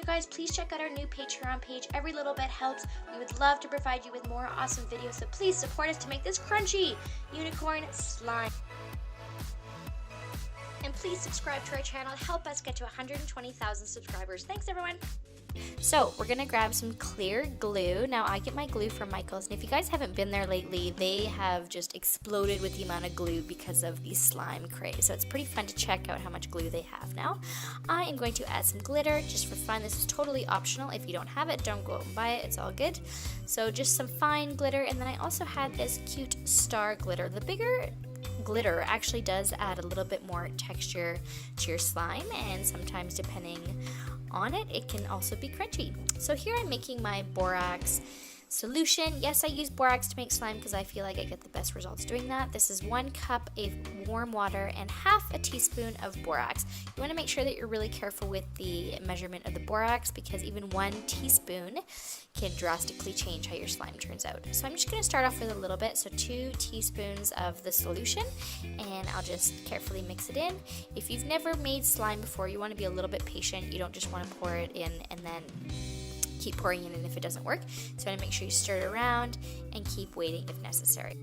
you guys, please check out our new Patreon page. Every little bit helps. We would love to provide you with more awesome videos, so please support us to make this crunchy unicorn slime. And please subscribe to our channel. Help us get to 120,000 subscribers. Thanks, everyone. So we're gonna grab some clear glue. Now I get my glue from Michael's, and if you guys haven't been there lately, they have just exploded with the amount of glue because of the slime craze. So it's pretty fun to check out how much glue they have now. I am going to add some glitter just for fun. This is totally optional. If you don't have it, don't go out and buy it. It's all good. So just some fine glitter, and then I also had this cute star glitter. The bigger glitter actually does add a little bit more texture to your slime, and sometimes depending on it, it can also be crunchy. So here I'm making my borax solution. Yes, I use borax to make slime because I feel like I get the best results doing that. This is 1 cup of warm water and half a teaspoon of borax. You want to make sure that you're really careful with the measurement of the borax because even 1 teaspoon can drastically change how your slime turns out. So I'm just going to start off with a little bit, so 2 teaspoons of the solution, and I'll just carefully mix it in. If you've never made slime before, you want to be a little bit patient. You don't just want to pour it in and then keep pouring it in if it doesn't work. So you want to make sure you stir it around and keep waiting if necessary.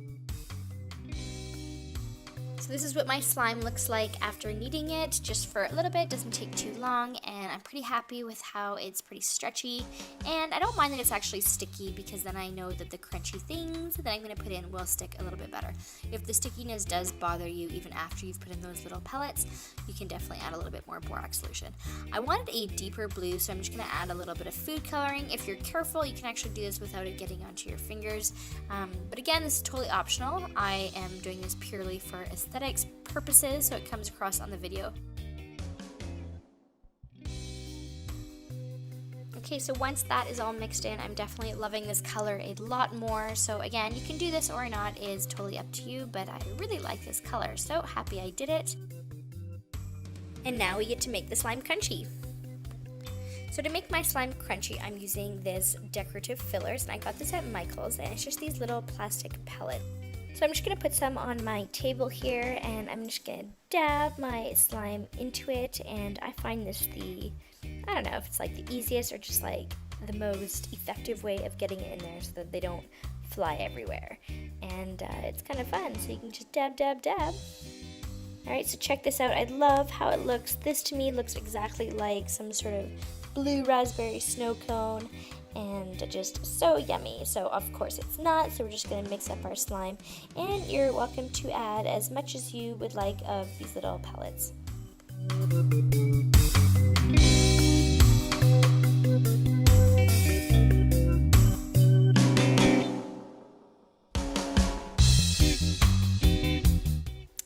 So this is what my slime looks like after kneading it just for a little bit. It doesn't take too long, and I'm pretty happy with how it's pretty stretchy, and I don't mind that it's actually sticky because then I know that the crunchy things that I'm going to put in will stick a little bit better. If the stickiness does bother you even after you've put in those little pellets, you can definitely add a little bit more borax solution. I wanted a deeper blue, so I'm just going to add a little bit of food coloring. If you're careful, you can actually do this without it getting onto your fingers, but again, this is totally optional. I am doing this purely for aesthetics purposes, so it comes across on the video. Okay, so once that is all mixed in, I'm definitely loving this color a lot more. So again, you can do this or not, is totally up to you, but I really like this color, so happy I did it. And now we get to make the slime crunchy. So to make my slime crunchy, I'm using this decorative fillers, and I got this at Michael's, and it's just these little plastic pellets. So I'm just going to put some on my table here, and I'm just going to dab my slime into it, and I find this I don't know if it's like the easiest or just like the most effective way of getting it in there so that they don't fly everywhere. And it's kind of fun, so you can just dab, dab, dab. Alright, so check this out. I love how it looks. This to me looks exactly like some sort of blue raspberry snow cone, and just so yummy. So of course it's not, so we're just going to mix up our slime, and you're welcome to add as much as you would like of these little pellets.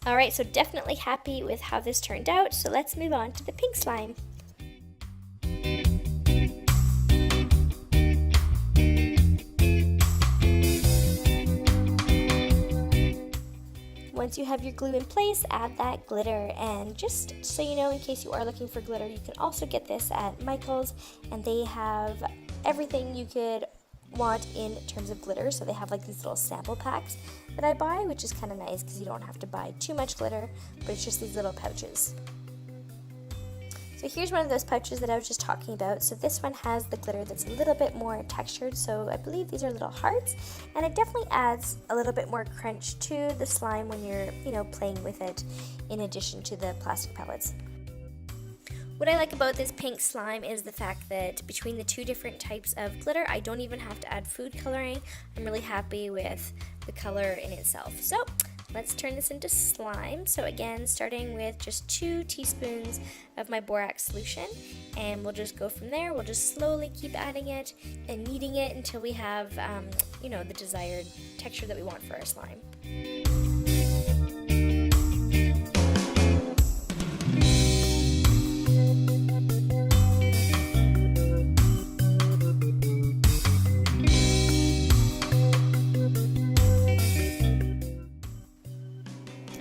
Alright, so definitely happy with how this turned out, so let's move on to the pink slime. Once you have your glue in place, add that glitter, and just so you know, in case you are looking for glitter, you can also get this at Michael's, and they have everything you could want in terms of glitter. So they have like these little sample packs that I buy, which is kind of nice because you don't have to buy too much glitter, but it's just these little pouches. So here's one of those pouches that I was just talking about. So this one has the glitter that's a little bit more textured, so I believe these are little hearts, and it definitely adds a little bit more crunch to the slime when you're, playing with it in addition to the plastic pellets. What I like about this pink slime is the fact that between the 2 different types of glitter, I don't even have to add food coloring. I'm really happy with the color in itself. So let's turn this into slime. So again, starting with just 2 teaspoons of my borax solution, and we'll just go from there. We'll just slowly keep adding it and kneading it until we have, the desired texture that we want for our slime.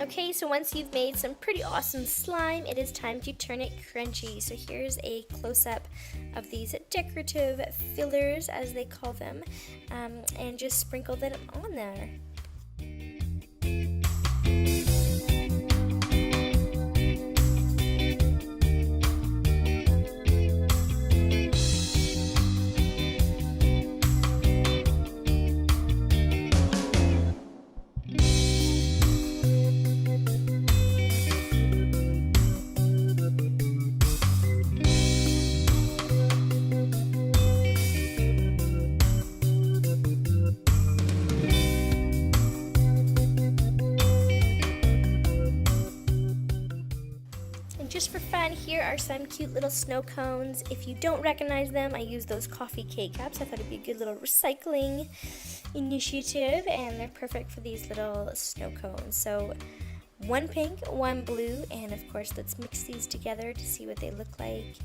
Okay, so once you've made some pretty awesome slime, it is time to turn it crunchy. So here's a close-up of these decorative fillers, as they call them, and just sprinkle them on there. here are some cute little snow cones. If you don't recognize them, I use those coffee K-cups. I thought it'd be a good little recycling initiative, and they're perfect for these little snow cones. So one pink, one blue, and of course let's mix these together to see what they look like.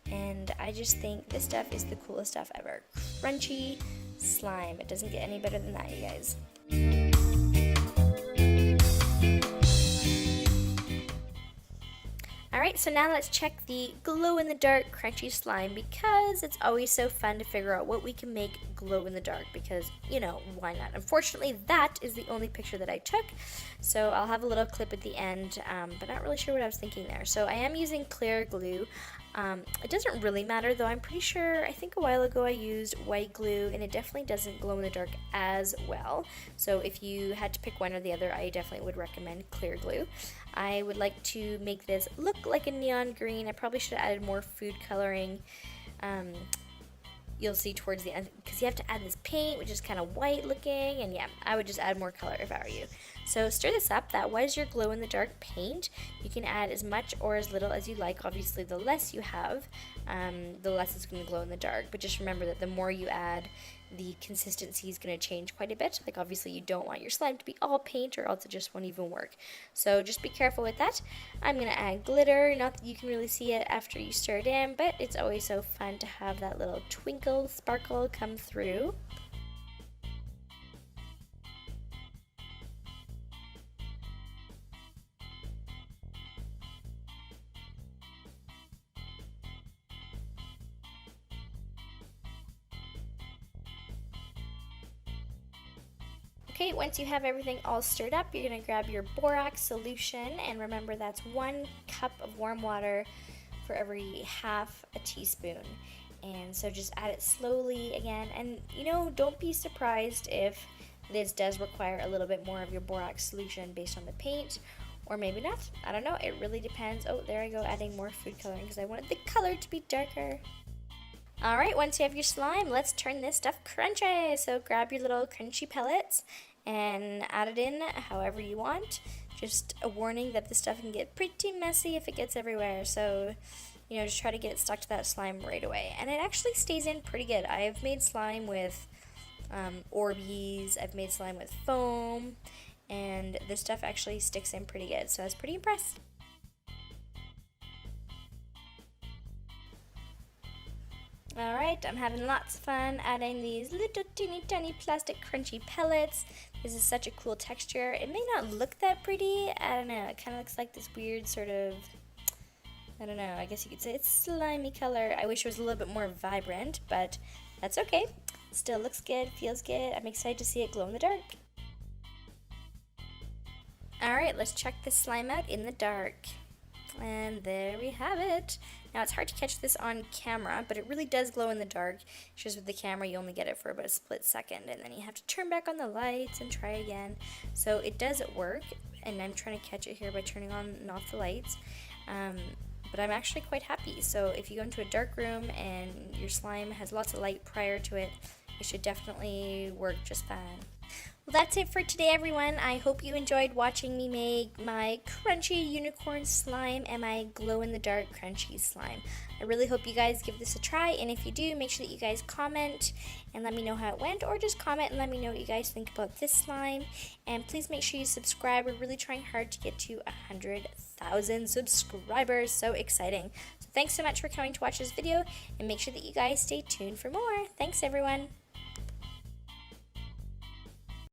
And I just think this stuff is the coolest stuff ever. Crunchy slime. It doesn't get any better than that, you guys. Alright, so now let's check the glow-in-the-dark crunchy slime, because it's always so fun to figure out what we can make glow in the dark, because, you know, why not? Unfortunately, that is the only picture that I took, so I'll have a little clip at the end, but not really sure what I was thinking there. So I am using clear glue. It doesn't really matter, though. I'm pretty sure, I think a while ago I used white glue, and it definitely doesn't glow in the dark as well. So if you had to pick one or the other, I definitely would recommend clear glue. I would like to make this look like a neon green. I probably should have added more food coloring. You'll see towards the end, because you have to add this paint, which is kind of white looking, and yeah, I would just add more color if I were you. So stir this up. That was your glow-in-the-dark paint. You can add as much or as little as you like. Obviously, the less you have, the less it's going to glow in the dark, but just remember that the more you add, the consistency is going to change quite a bit. Like, obviously you don't want your slime to be all paint, or else it just won't even work. So just be careful with that. I'm going to add glitter. Not that you can really see it after you stir it in, but it's always so fun to have that little twinkle, sparkle come through. Okay, once you have everything all stirred up, you're going to grab your borax solution, and remember that's 1 cup of warm water for every half a teaspoon. And so just add it slowly again, and you know, don't be surprised if this does require a little bit more of your borax solution based on the paint, or maybe not. I don't know, it really depends. Oh, there I go, adding more food coloring because I wanted the color to be darker. Alright, once you have your slime, let's turn this stuff crunchy. So grab your little crunchy pellets and add it in however you want. Just a warning that this stuff can get pretty messy if it gets everywhere, so you know, just try to get it stuck to that slime right away. And it actually stays in pretty good. I've made slime with Orbeez, I've made slime with foam, and this stuff actually sticks in pretty good, so I was pretty impressed. Alright, I'm having lots of fun adding these little teeny tiny plastic crunchy pellets. This is such a cool texture. It may not look that pretty, I don't know, it kind of looks like this weird sort of, I don't know, I guess you could say it's slimy color. I wish it was a little bit more vibrant, but that's okay. Still looks good, feels good. I'm excited to see it glow in the dark. Alright, let's check this slime out in the dark. And there we have it. Now it's hard to catch this on camera, but it really does glow in the dark. It's just with the camera you only get it for about a split second, and then you have to turn back on the lights and try again. So it does work, and I'm trying to catch it here by turning on and off the lights. But I'm actually quite happy. So if you go into a dark room and your slime has lots of light prior to it, it should definitely work just fine. Well, that's it for today, everyone. I hope you enjoyed watching me make my crunchy unicorn slime and my glow-in-the-dark crunchy slime. I really hope you guys give this a try, and if you do, make sure that you guys comment and let me know how it went, or just comment and let me know what you guys think about this slime. And please make sure you subscribe. We're really trying hard to get to 100,000 subscribers. So exciting. So thanks so much for coming to watch this video, and make sure that you guys stay tuned for more. Thanks, everyone.